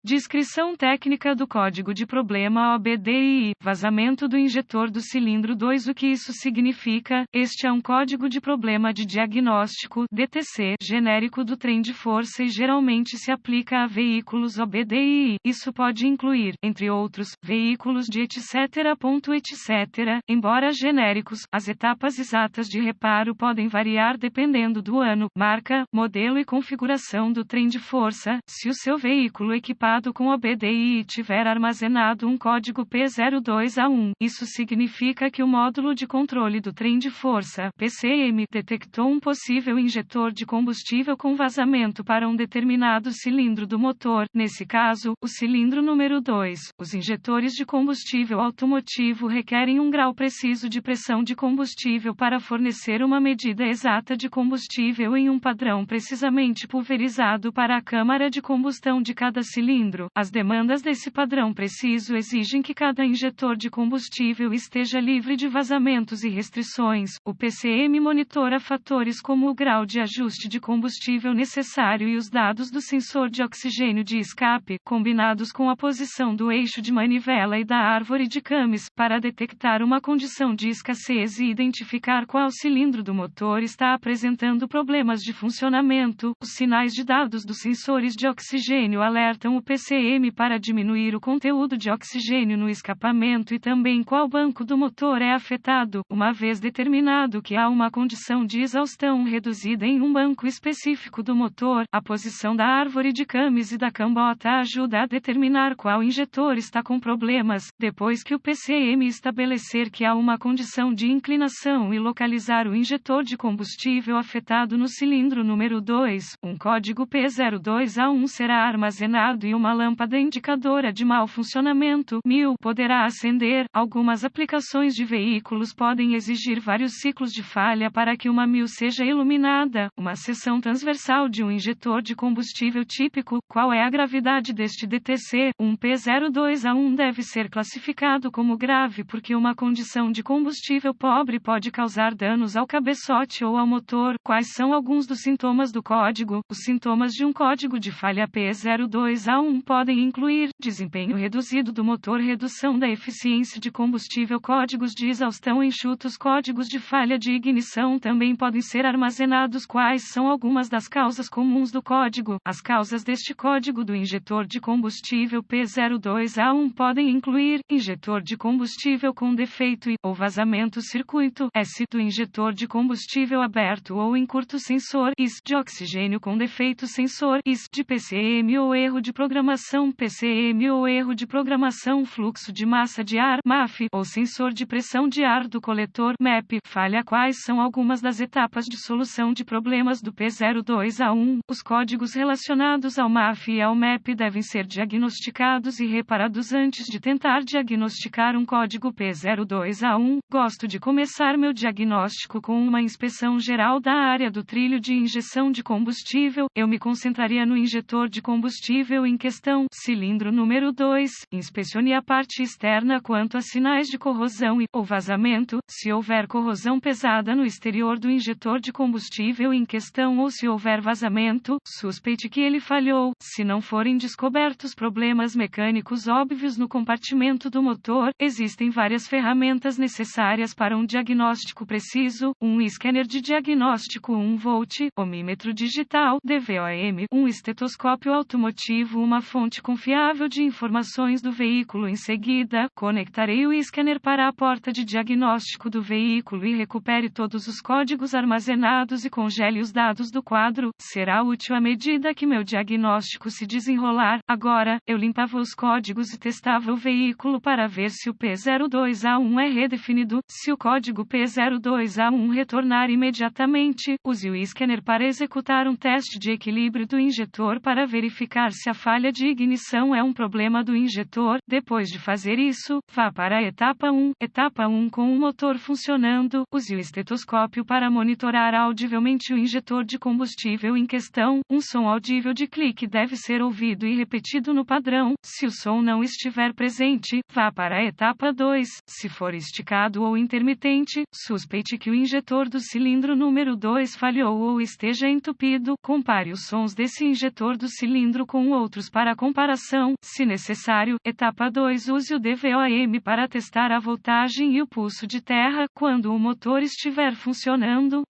Descrição técnica do código de problema OBDII, vazamento do injetor do cilindro 2. O que isso significa? Este é um código de problema de diagnóstico, DTC, genérico do trem de força e geralmente se aplica a veículos OBDII. Isso pode incluir, entre outros, veículos de etc. Embora genéricos, as etapas exatas de reparo podem variar dependendo do ano, marca, modelo e configuração do trem de força. Se o seu veículo equipado com OBDII tiver armazenado um código P02A1, isso significa que o módulo de controle do trem de força, PCM, detectou um possível injetor de combustível com vazamento para um determinado cilindro do motor, nesse caso, o cilindro número 2. Os injetores de combustível automotivo requerem um grau preciso de pressão de combustível para fornecer uma medida exata de combustível em um padrão precisamente pulverizado para a câmara de combustão de cada cilindro. As demandas desse padrão preciso exigem que cada injetor de combustível esteja livre de vazamentos e restrições. O PCM monitora fatores como o grau de ajuste de combustível necessário e os dados do sensor de oxigênio de escape, combinados com a posição do eixo de manivela e da árvore de Camis, para detectar uma condição de escassez e identificar qual cilindro do motor está apresentando problemas de funcionamento. Os sinais de dados dos sensores de oxigênio alertam o PCM para diminuir o conteúdo de oxigênio no escapamento e também qual banco do motor é afetado. Uma vez determinado que há uma condição de exaustão reduzida em um banco específico do motor, a posição da árvore de Camis e da cambota ajuda a determinar qual injetor está com problemas. Depois que o PCM estabelecer que há uma condição de inclinação e localizar o injetor de combustível afetado no cilindro número 2, um código P02A1 será armazenado e uma lâmpada indicadora de mau funcionamento, MIL, poderá acender. Algumas aplicações de veículos podem exigir vários ciclos de falha para que uma MIL seja iluminada. Uma seção transversal de um injetor de combustível típico. Qual é a gravidade deste DTC? Um P02A1 deve ser classificado como grave porque uma condição de combustível pobre pode causar danos ao cabeçote ou ao motor. Quais são alguns dos sintomas do código? Os sintomas de um código de falha P02A1 podem incluir desempenho reduzido do motor, redução da eficiência de combustível, códigos de exaustão enxutos, códigos de falha de ignição também podem ser armazenados. Quais são algumas das causas comuns do código? As causas deste código do injetor de combustível P02A1 podem incluir injetor de combustível com defeito ou vazamento, circuito S do injetor de combustível aberto ou em curto, sensor IS de oxigênio com defeito, sensor IS de PCM ou erro de programação, PCM ou erro de programação, fluxo de massa de ar, MAF, ou sensor de pressão de ar do coletor, MEP, falha. Quais são algumas das etapas de solução de problemas do P02A1? Os códigos relacionados ao MAF e ao MEP devem ser diagnosticados e reparados antes de tentar diagnosticar um código P02A1. Gosto de começar meu diagnóstico com uma inspeção geral da área do trilho de injeção de combustível. Eu me concentraria no injetor de combustível em questão, cilindro número 2, inspecione a parte externa quanto a sinais de corrosão ou vazamento. Se houver corrosão pesada no exterior do injetor de combustível em questão ou se houver vazamento, suspeite que ele falhou. Se não forem descobertos problemas mecânicos óbvios no compartimento do motor, existem várias ferramentas necessárias para um diagnóstico preciso: um scanner de diagnóstico 1 volt, ohmímetro digital, DVOM, um estetoscópio automotivo, uma fonte confiável de informações do veículo. Em seguida, conectarei o scanner para a porta de diagnóstico do veículo e recupere todos os códigos armazenados e congele os dados do quadro. Será útil à medida que meu diagnóstico se desenrolar. Agora, eu limpava os códigos e testava o veículo para ver se o P02A1 é redefinido. Se o código P02A1 retornar imediatamente, use o scanner para executar um teste de equilíbrio do injetor para verificar se a falha de ignição é um problema do injetor. Depois de fazer isso, vá para a etapa 1. Etapa 1 com o motor funcionando, use o estetoscópio para monitorar audivelmente o injetor de combustível em questão. Um som audível de clique deve ser ouvido e repetido no padrão. Se o som não estiver presente, vá para a etapa 2. Se for esticado ou intermitente, suspeite que o injetor do cilindro número 2 falhou ou esteja entupido. Compare os sons desse injetor do cilindro com outros para comparação, se necessário. Etapa 2. Use o DVOM para testar a voltagem e o pulso de terra, quando o motor estiver funcionando.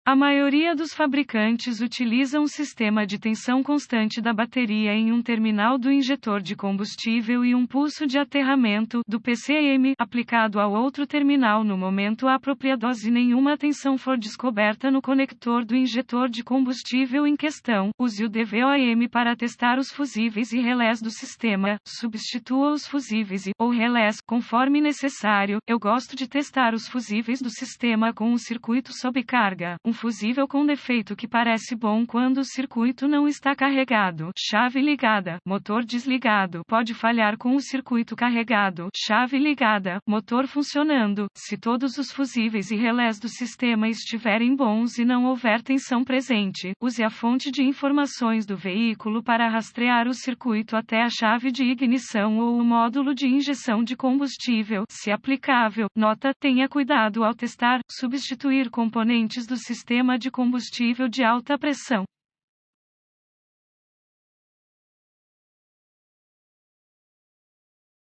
A maioria dos fabricantes utiliza um sistema de tensão constante da bateria em um terminal do injetor de combustível e um pulso de aterramento do PCM aplicado ao outro terminal no momento apropriado. Se nenhuma tensão for descoberta no conector do injetor de combustível em questão, use o DVOM para testar os fusíveis e relés do sistema. Substitua os fusíveis ou relés conforme necessário. Eu gosto de testar os fusíveis do sistema com um circuito sob carga. Um fusível com defeito que parece bom quando o circuito não está carregado. Chave ligada, motor desligado. Pode falhar com o circuito carregado. Chave ligada, motor funcionando. Se todos os fusíveis e relés do sistema estiverem bons e não houver tensão presente, use a fonte de informações do veículo para rastrear o circuito até a chave de ignição ou o módulo de injeção de combustível, se aplicável. Nota: tenha cuidado ao testar, substituir componentes do sistema de combustível de alta pressão.